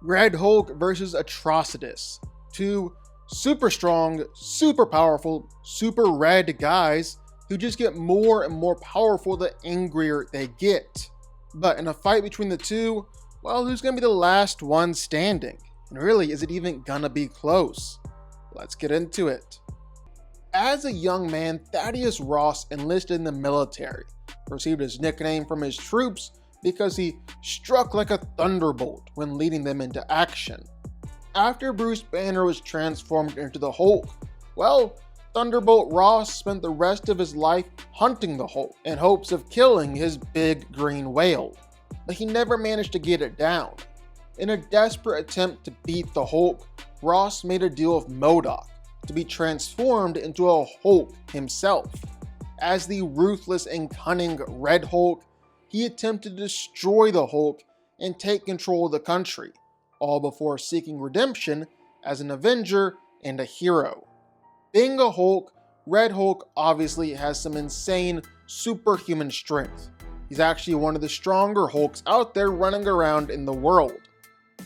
Red Hulk versus Atrocitus. Two super strong, super powerful, super red guys who just get more and more powerful the angrier they get. But in a fight between the two, well, who's gonna be the last one standing? And really, is it even gonna be close? Let's get into it. As a young man, Thaddeus Ross enlisted in the military, received his nickname from his troops because he struck like a thunderbolt when leading them into action. After Bruce Banner was transformed into the Hulk, well, Thunderbolt Ross spent the rest of his life hunting the Hulk in hopes of killing his big green whale, but he never managed to get it down. In a desperate attempt to beat the Hulk, Ross made a deal with MODOK to be transformed into a Hulk himself. As the ruthless and cunning Red Hulk, he attempted to destroy the Hulk and take control of the country, all before seeking redemption as an Avenger and a hero. Being a Hulk, Red Hulk obviously has some insane superhuman strength. He's actually one of the stronger Hulks out there running around in the world.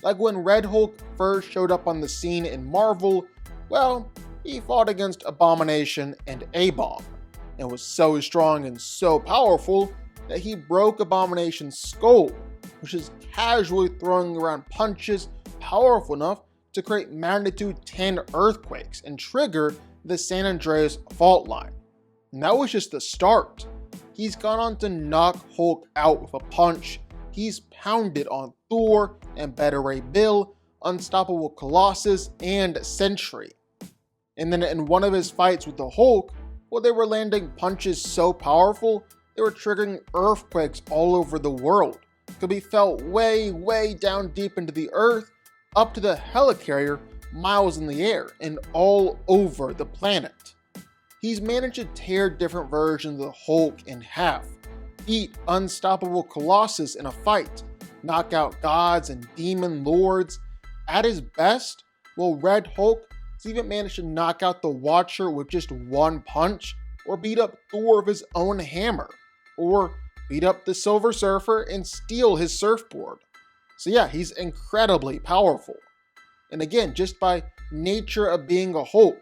Like when Red Hulk first showed up on the scene in Marvel, well, he fought against Abomination and A-Bomb, and was so strong and so powerful that he broke Abomination's skull, which is casually throwing around punches powerful enough to create magnitude 10 earthquakes and trigger the San Andreas fault line. And that was just the start. He's gone on to knock Hulk out with a punch. He's pounded on Thor and Beta Ray Bill, Unstoppable Colossus, and Sentry. And then in one of his fights with the Hulk, well, they were landing punches so powerful, they were triggering earthquakes all over the world. Could be felt way, way down deep into the earth, up to the helicarrier, miles in the air, and all over the planet. He's managed to tear different versions of the Hulk in half, beat Unstoppable Colossus in a fight, knock out gods and demon lords. At his best, well, Red Hulk has even managed to knock out the Watcher with just one punch, or beat up Thor with his own hammer, or beat up the Silver Surfer and steal his surfboard. So yeah, he's incredibly powerful. And again, just by nature of being a Hulk,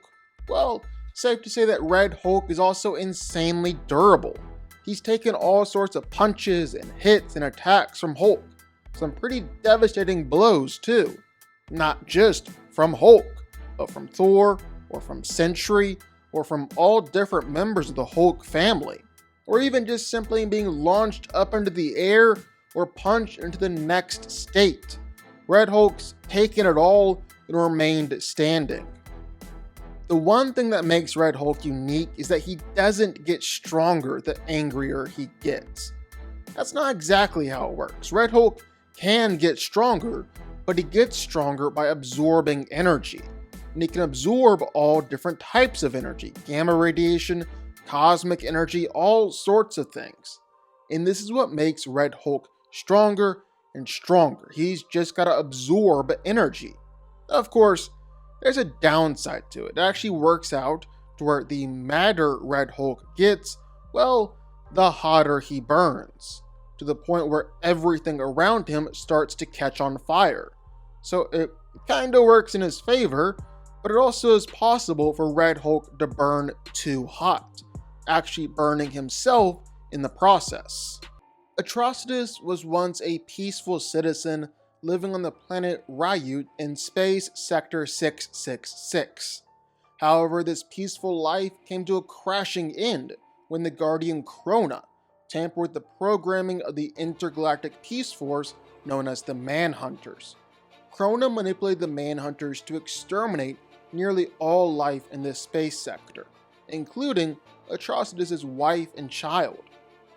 well, safe to say that Red Hulk is also insanely durable. He's taken all sorts of punches and hits and attacks from Hulk. Some pretty devastating blows too. Not just from Hulk, but from Thor, or from Sentry, or from all different members of the Hulk family. Or even just simply being launched up into the air or punched into the next state. Red Hulk's taken it all and remained standing. The one thing that makes Red Hulk unique is that he doesn't get stronger the angrier he gets. That's not exactly how it works. Red Hulk can get stronger, but he gets stronger by absorbing energy. And he can absorb all different types of energy, gamma radiation, cosmic energy, all sorts of things. And this is what makes Red Hulk stronger and stronger. He's just got to absorb energy. Of course, there's a downside to it. It actually works out to where the madder Red Hulk gets, well, the hotter he burns, to the point where everything around him starts to catch on fire. So it kind of works in his favor, but it also is possible for Red Hulk to burn too hot, actually burning himself in the process. Atrocitus was once a peaceful citizen living on the planet Ryut in Space Sector 666. However, this peaceful life came to a crashing end when the Guardian Krona tampered with the programming of the intergalactic peace force known as the Manhunters. Krona manipulated the Manhunters to exterminate nearly all life in this space sector, including Atrocitus' wife and child.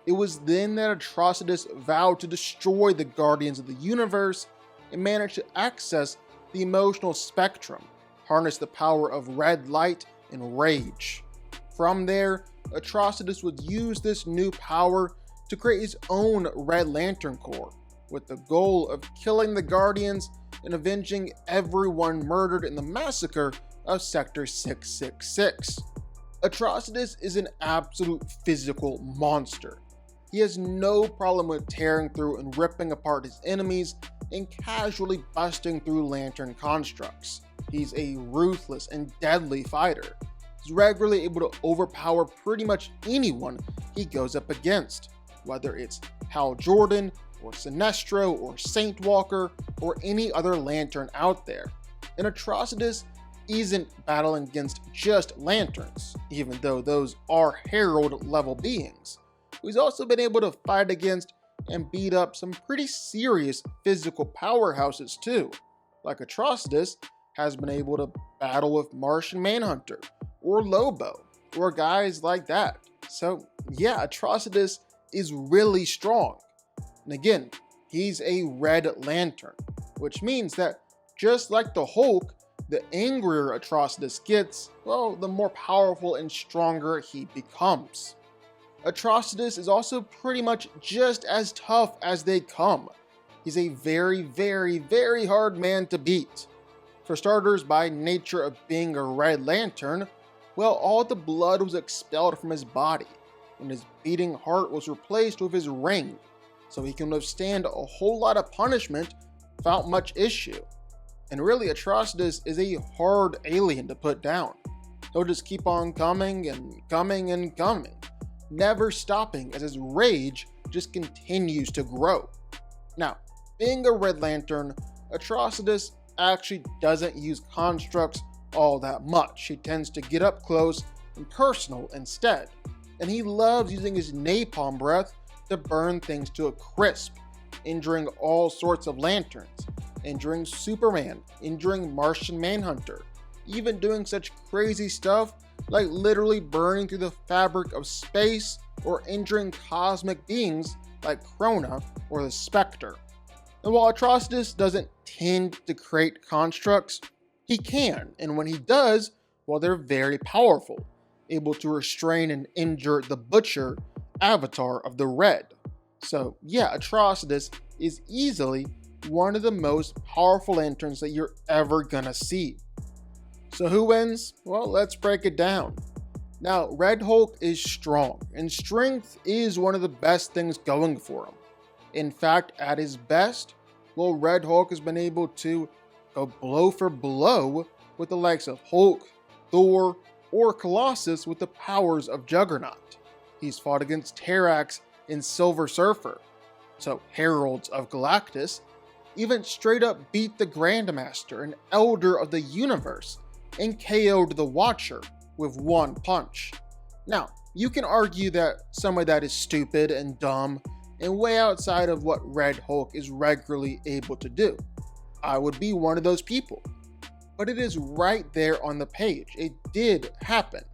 It was then that Atrocitus vowed to destroy the Guardians of the Universe and managed to access the emotional spectrum, harness the power of red light and rage. From there, Atrocitus would use this new power to create his own Red Lantern Corps, with the goal of killing the Guardians and avenging everyone murdered in the massacre of Sector 666. Atrocitus is an absolute physical monster. He has no problem with tearing through and ripping apart his enemies and casually busting through lantern constructs. He's a ruthless and deadly fighter. He's regularly able to overpower pretty much anyone he goes up against, whether it's Hal Jordan, or Sinestro, or Saint Walker, or any other lantern out there. And Atrocitus isn't battling against just lanterns, even though those are Herald level beings. He's also been able to fight against and beat up some pretty serious physical powerhouses too. Like Atrocitus has been able to battle with Martian Manhunter, or Lobo, or guys like that. So yeah, Atrocitus is really strong. And again, he's a Red Lantern, which means that just like the Hulk, the angrier Atrocitus gets, well, the more powerful and stronger he becomes. Atrocitus is also pretty much just as tough as they come. He's a very, very, very hard man to beat. For starters, by nature of being a Red Lantern, well, all the blood was expelled from his body, and his beating heart was replaced with his ring, so he can withstand a whole lot of punishment without much issue. And really, Atrocitus is a hard alien to put down. He'll just keep on coming and coming and coming, never stopping as his rage just continues to grow. Now, being a Red Lantern, Atrocitus actually doesn't use constructs all that much. He tends to get up close and personal instead. And he loves using his napalm breath to burn things to a crisp, injuring all sorts of lanterns, injuring Superman, injuring Martian Manhunter, even doing such crazy stuff like literally burning through the fabric of space or injuring cosmic beings like Krona or the Spectre. And while Atrocitus doesn't tend to create constructs, he can, and when he does, well, they're very powerful, able to restrain and injure the Butcher, avatar of the Red. So yeah, Atrocitus is easily one of the most powerful lanterns that you're ever gonna see. So who wins? Well, let's break it down. Now, Red Hulk is strong, and strength is one of the best things going for him. In fact, at his best, well, Red Hulk has been able to go blow for blow with the likes of Hulk, Thor, or Colossus with the powers of Juggernaut. He's fought against Terrax and Silver Surfer, so Heralds of Galactus, even straight up beat the Grandmaster and Elder of the Universe, and KO'd the Watcher with one punch. Now, you can argue that some of that is stupid and dumb and way outside of what Red Hulk is regularly able to do. I would be one of those people. But it is right there on the page. It did happen.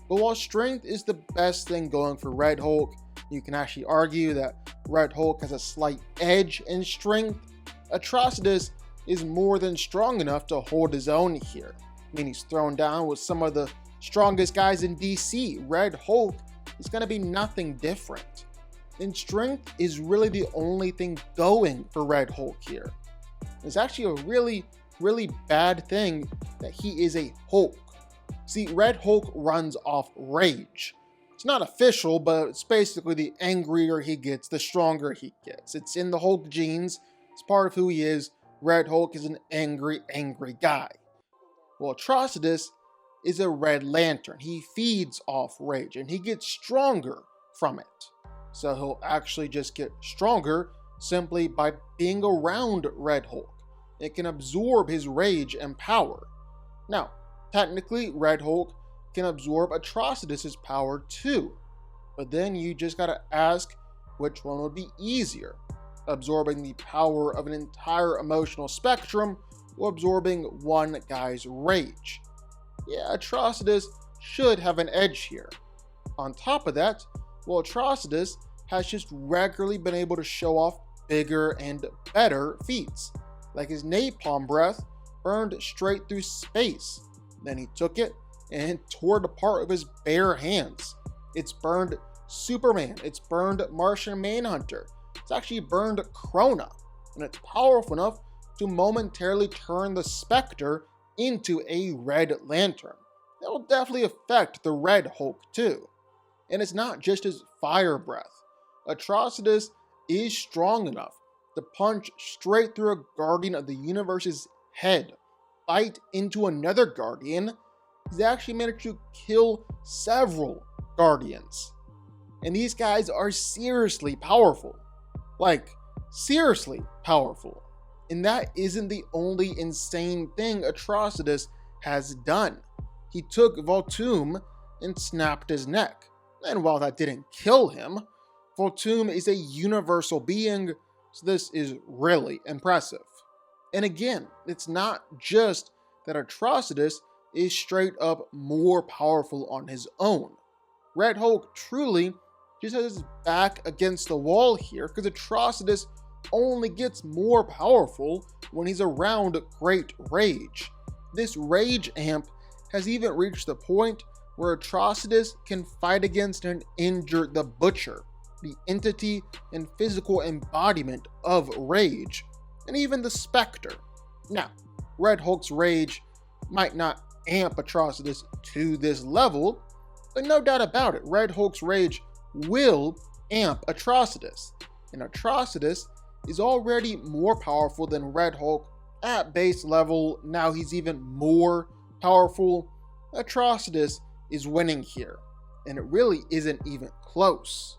But while strength is the best thing going for Red Hulk, you can actually argue that Red Hulk has a slight edge in strength. Atrocitus is more than strong enough to hold his own here. I mean, he's thrown down with some of the strongest guys in DC. Red Hulk is going to be nothing different. And strength is really the only thing going for Red Hulk here. It's actually a really, really bad thing that he is a Hulk. See, Red Hulk runs off rage. It's not official, but it's basically the angrier he gets, the stronger he gets. It's in the Hulk genes. It's part of who he is. Red Hulk is an angry, angry guy. Well, Atrocitus is a Red Lantern. He feeds off rage, and he gets stronger from it. So he'll actually just get stronger simply by being around Red Hulk. It can absorb his rage and power. Now, technically, Red Hulk can absorb Atrocitus' power too. But then you just gotta ask which one would be easier. Absorbing the power of an entire emotional spectrum or absorbing one guy's rage. Yeah, Atrocitus should have an edge here. On top of that, well, Atrocitus has just regularly been able to show off bigger and better feats, like his napalm breath burned straight through space. Then he took it and tore it apart with his bare hands. It's burned Superman, it's burned Martian Manhunter, it's actually burned Krona, and it's powerful enough to momentarily turn the Spectre into a Red Lantern. That will definitely affect the Red Hulk too. And it's not just his fire breath. Atrocitus is strong enough to punch straight through a Guardian of the Universe's head, bite into another Guardian. He's actually managed to kill several Guardians. And these guys are seriously powerful. Like, seriously powerful. And that isn't the only insane thing Atrocitus has done. He took Voltoom and snapped his neck. And while that didn't kill him, Voltoom is a universal being, so this is really impressive. And again, it's not just that Atrocitus is straight up more powerful on his own. Red Hulk truly just has his back against the wall here, because Atrocitus only gets more powerful when he's around Great Rage. This Rage amp has even reached the point where Atrocitus can fight against and injure the Butcher, the entity and physical embodiment of Rage, and even the Spectre. Now, Red Hulk's Rage might not amp Atrocitus to this level, but no doubt about it, Red Hulk's Rage will amp Atrocitus, and Atrocitus is already more powerful than Red Hulk at base level. Now he's even more powerful. Atrocitus is winning here, and it really isn't even close.